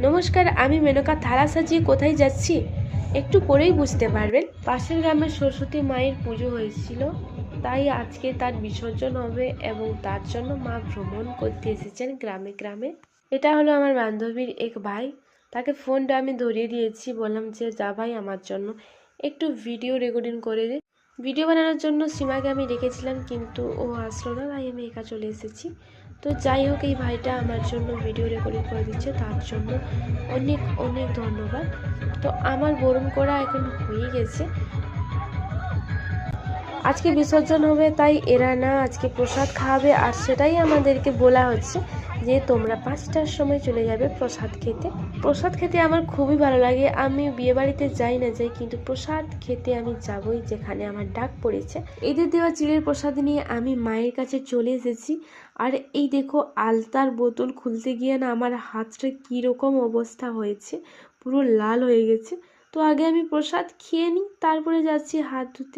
নমস্কার, আমি মেনকা। থালা সাজিয়ে কোথায় যাচ্ছি একটু পরেই বুঝতে পারবেন। পাশের গ্রামে সরস্বতী মায়ের পুজো হয়েছিল, তাই আজকে তার বিসর্জন হবে এবং তার জন্য মা ভ্রমণ করতে এসেছেন গ্রামে গ্রামে। এটা হলো আমার বান্ধবীর এক ভাই, তাকে ফোনটা আমি ধরিয়ে দিয়েছি, বললাম যে যা ভাই আমার জন্য একটু ভিডিও রেকর্ডিং করে দে। ভিডিও বানানোর জন্য সীমাকে আমি রেখেছিলাম, কিন্তু ও আসলো না, তাই আমি একা চলে এসেছি। তো যাই হোক, এই ভাইটা আমার জন্য ভিডিও রেকর্ডিং করে দিচ্ছে, তার জন্য অনেক অনেক ধন্যবাদ। তো আমার বরণ করা এখন হয়ে গেছে, আজকে বিসর্জন হবে, তাই এরা না আজকে প্রসাদ খাওয়াবে, আর সেটাই আমাদেরকে বলা হচ্ছে যে তোমরা 5টার সময় চলে যাবে প্রসাদ খেতে। প্রসাদ খেতে আমার খুবই ভালো লাগে। আমি বিয়ে বাড়িতে যাই না যাই, কিন্তু প্রসাদ খেতে আমি যাবই যেখানে আমার ডাক পড়েছে। এদের দেওয়া চিড়ের প্রসাদ নিয়ে আমি মায়ের কাছে চলে এসেছি। আর এই দেখো, আলতার বোতল খুলতে গিয়ে না আমার হাতটা কীরকম অবস্থা হয়েছে, পুরো লাল হয়ে গেছে। তো আগে আমি প্রসাদ খেয়ে নিই, তারপরে যাচ্ছি হাত ধুতে।